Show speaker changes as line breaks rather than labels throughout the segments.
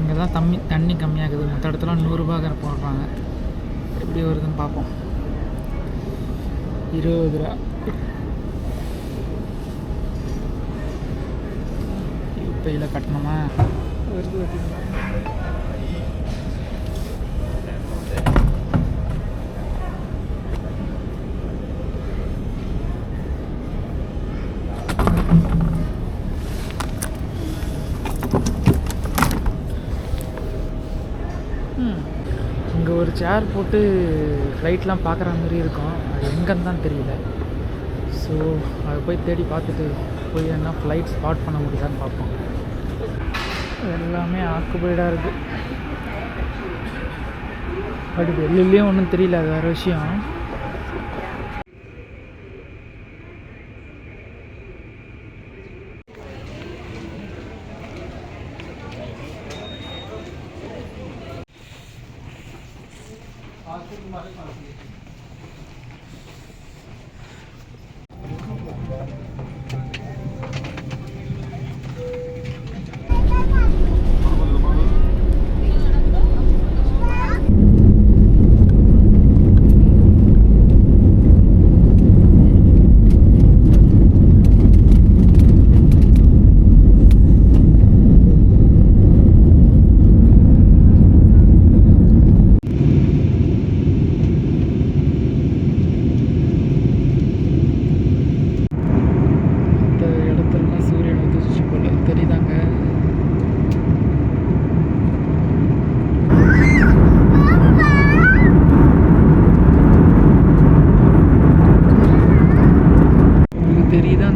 இங்கே தான் தண்ணி கம்மியாகுது. மற்ற இடத்துல 100 ரூபாய் போடுறாங்க. எப்படி வருதுன்னு பார்ப்போம். 20 ரூபா. யூபிஐயில் கட்டணுமா? வருது. இங்கே ஒரு சேர் போட்டு ஃப்ளைட்லாம் பார்க்குற மாதிரி இருக்கும். அது எங்கன்னு தான் தெரியல. ஸோ அதை போய் தேடி பார்த்துட்டு போய் என்ன ஃப்ளைட் ஸ்பாட் பண்ண முடியுதான்னு பார்ப்போம். எல்லாமே ஆக்குபைடாக இருக்குது. பட் வெளியிலேயும் ஒன்றும் தெரியல. அது வேறு விஷயம்.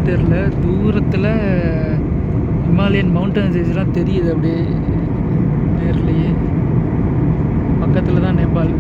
தெரில, தூரத்தில் ஹிமாலயன் மவுண்டன் ரேஞ்செலாம் தெரியுது அப்படியே நேர்லேயே. பக்கத்தில் தான் Nepal.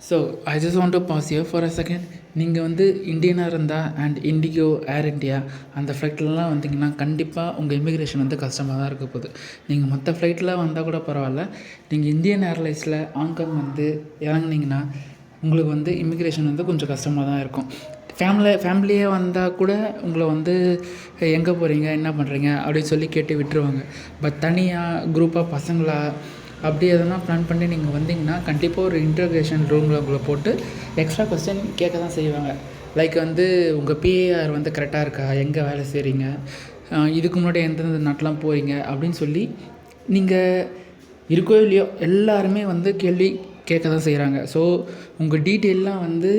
So I just want to pass you for a second. நீங்கள் வந்து இந்தியனாக இருந்தால் அண்ட் இண்டிகோ, ஏர் இண்டியா அந்த ஃப்ளைட்லலாம் வந்தீங்கன்னா கண்டிப்பாக உங்கள் இமிக்ரேஷன் வந்து கஷ்டமாக தான் இருக்க போகுது. நீங்கள் மற்ற ஃப்ளைட்டில் வந்தால் கூட பரவாயில்ல, நீங்கள் இந்தியன் ஏர்லைன்ஸில் ஹாங்காங் வந்து இறங்குனீங்கன்னா உங்களுக்கு வந்து இமிக்ரேஷன் வந்து கொஞ்சம் கஷ்டமாக தான் இருக்கும். ஃபேமிலியே வந்தால் கூட உங்களை வந்து எங்கே போகிறீங்க, என்ன பண்ணுறீங்க அப்படின்னு சொல்லி கேட்டு விட்டுருவாங்க. பட் தனியாக குரூப்பாக பசங்களா அப்படி எதனா பிளான் பண்ணி நீங்கள் வந்தீங்கன்னா கண்டிப்பாக ஒரு இன்டர்கேஷன் ரூமில் உங்களை போட்டு எக்ஸ்ட்ரா கொஸ்டின் கேட்க தான் செய்வாங்க. லைக் வந்து உங்கள் பிஏஆர் வந்து கரெக்டாக இருக்கா, எங்கே வேலை செய்கிறீங்க, இதுக்கு முன்னாடி எந்தெந்த நாட்டெலாம் போகிறீங்க அப்படின்னு சொல்லி நீங்கள் இருக்கோ இல்லையோ எல்லாருமே வந்து கேள்வி கேட்க தான் செய்கிறாங்க. ஸோ உங்கள் டீட்டெயிலெலாம் வந்து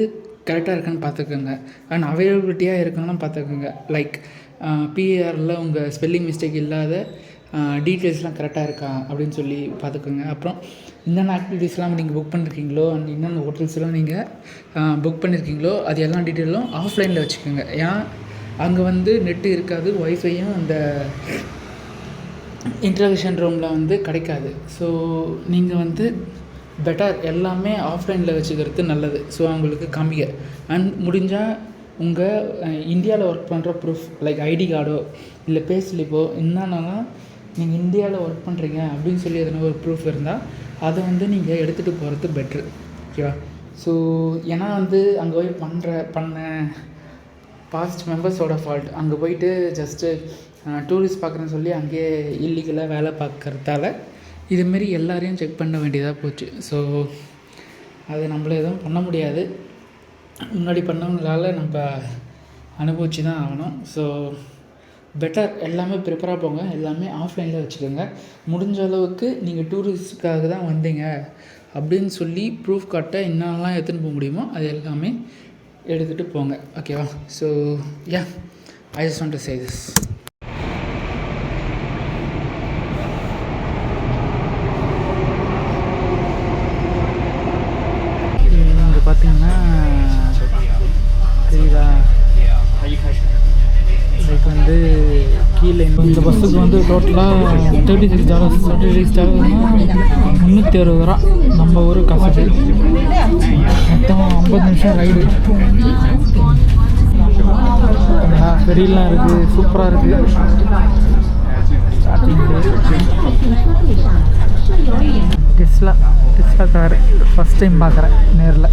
கரெக்டாக இருக்கான்னு பார்த்துக்கோங்க. அண்ட் அவைலபிலிட்டியாக இருக்கான்னு பார்த்துக்கோங்க. லைக் பிஏஆரில் உங்கள் ஸ்பெல்லிங் மிஸ்டேக் இல்லாத டீட்டெயில்ஸ்லாம் கரெக்டாக இருக்கா அப்படின்னு சொல்லி பார்த்துக்கோங்க. அப்புறம் என்னென்ன ஆக்டிவிட்டீஸ்லாம் நீங்கள் புக் பண்ணியிருக்கீங்களோ அண்ட் என்னென்ன ஹோட்டல்ஸ்லாம் நீங்கள் புக் பண்ணியிருக்கீங்களோ அது எல்லா டீட்டெயிலும் ஆஃப்லைனில் வச்சுக்கோங்க. ஏன்னா அங்கே வந்து நெட்டு இருக்காது, ஒய்ஃபையும் அந்த இன்டர்வியூஷன் ரூமில் வந்து கிடைக்காது. ஸோ நீங்கள் வந்து பெட்டர் எல்லாமே ஆஃப்லைனில் வச்சுக்கிறது நல்லது. ஸோ அவங்களுக்கு காமிக்க அண்ட் முடிஞ்சால் உங்கள் இந்தியாவில் ஒர்க் பண்ணுற ப்ரூஃப் லைக் ஐடி கார்டோ இல்லை பே ஸ்லிப்போ என்னென்னலாம் நீங்கள் இந்தியாவில் ஒர்க் பண்ணுறீங்க அப்படின்னு சொல்லி எதனா ஒரு ப்ரூஃப் இருந்தால் அதை வந்து நீங்கள் எடுத்துகிட்டு போகிறது பெட்ரு. ஓகேவா? ஸோ ஏன்னா வந்து அங்கே போய் பண்ண பாஸ்ட் மெம்பர்ஸோட ஃபால்ட். அங்கே போயிட்டு ஜஸ்ட்டு டூரிஸ்ட் பார்க்குறேன்னு சொல்லி அங்கேயே இல்லீகலாக வேலை பார்க்குறதால இதுமாரி எல்லாரையும் செக் பண்ண வேண்டியதாக போச்சு. ஸோ அது நம்மள எதுவும் பண்ண முடியாது. முன்னாடி பண்ணவங்களால் நம்ம அனுபவிச்சு தான் ஆகணும். ஸோ பெட்டர் எல்லாமே ப்ரிப்பராக போங்க, எல்லாமே ஆஃப்லைனில் வச்சுக்கோங்க. முடிஞ்ச அளவுக்கு நீங்கள் டூரிஸ்ட்டுக்காக தான் வந்தீங்க அப்படின்னு சொல்லி ப்ரூஃப் காட்ட என்னெல்லாம் எடுத்துகிட்டு போக முடியுமோ அது எல்லாமே எடுத்துகிட்டு போங்க. ஓகேவா? So yeah, I just want to say this. இங்கே பார்த்தீங்கன்னா தெரியுதா, லைக் வந்து கீழே இந்த பஸ்ஸுக்கு வந்து டோட்டலாக $36 $360 நம்ம ஊர் காசு. மொத்தம் 50 நிமிஷம் ரைடு. ஃபெரிலாம் இருக்குது, சூப்பராக இருக்குது. Starting Tesla car first time பார்க்குறேன் நேரில்.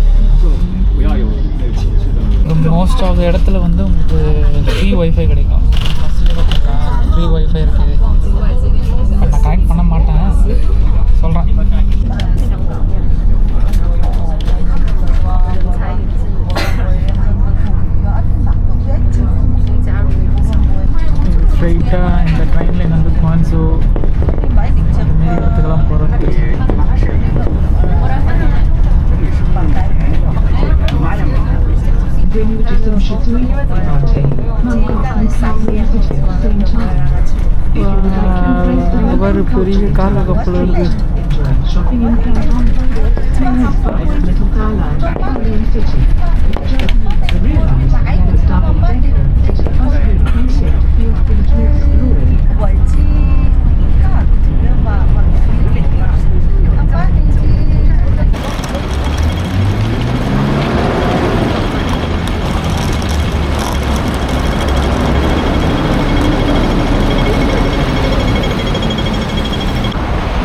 மோஸ்ட் ஆஃப் இடத்துல வந்து உங்களுக்கு ஃப்ரீ ஒய்ஃபை கிடைக்கும். ஃப்ரீ ஒய்ஃபை இருக்குது. பட் நான் கனெக்ட் பண்ண மாட்டேன், சொல்கிறேன். ஸ்ட்ரைட்டாக இந்த ட்ரெயின் லைன் வந்து குவான்சோ இதுமாரி இடத்துக்கெல்லாம் போகிறது. ஒரு பெரிய கார்ல கப்பல் இருக்கு.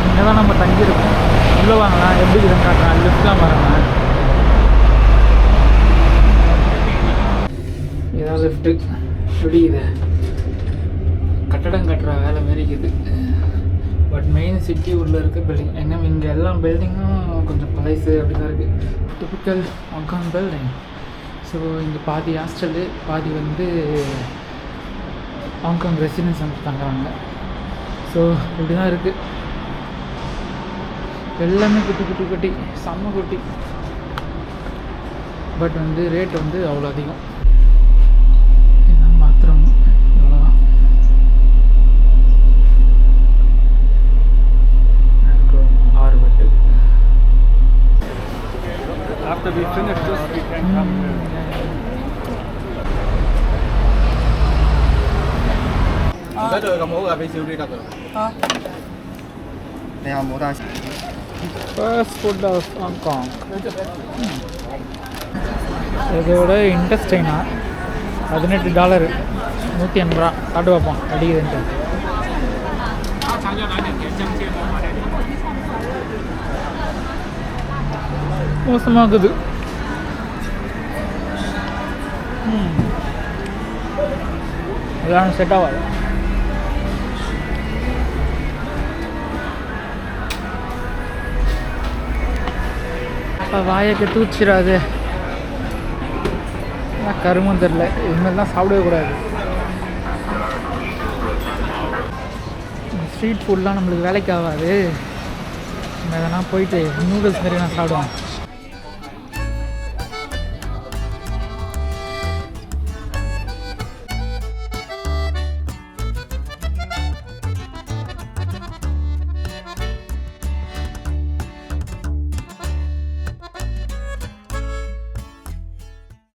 இங்கே தான் நம்ம தங்கியிருக்கோம். உள்ளே வாங்கலாம், எப்படி இதுன்னு காட்டுறேன். லிஃப்ட்லாம் பாருங்க, இதான் லிஃப்ட்டு. எப்படி இது கட்டடம் கட்டுற வேலை மாரி இருக்குது. பட் மெயின் சிட்டி உள்ளே இருக்க பில்டிங் எங்கே இங்கே எல்லா பில்டிங்கும் கொஞ்சம் பழைசு அப்படி தான் இருக்குது. Typical Hong Kong building. ஸோ இங்கே பாதி ஹாஸ்டலு, பாதி வந்து ஹாங்காங் ரெசிடென்ஸ் வந்து தங்குறாங்க. ஸோ இப்படி தான் இருக்குது. எல்லாமே குட்டி செம்ம குட்டி. பட் வந்து ரேட் வந்து அவ்வளோ அதிகம். இதுதான் பாத்ரூம், இவ்வளோதான். ஆறு bed. After we finish this, we can come. Cái đường cầm mũ là bị siêu đi đặt rồi. Đây là mũ đây. First food of Hong Kong. இதோட இன்ட்ரெஸ்டிங்னா $18 180 காட்டு வைப்போம் அடிக்குதுன்ட்டு. மோசமாகுது. அதெல்லாம் செட் ஆகாது. வாயக்கு தூச்சிடாது. கருமம் தெரில, இதுமாதிரிலாம் சாப்பிடவே கூடாது. ஸ்ட்ரீட் ஃபுட்லாம் நம்மளுக்கு வேலைக்கு ஆகாது. நம்ம எதனா போயிட்டு நூடுல்ஸ் மாரி நான் சாப்பிடுவேன்.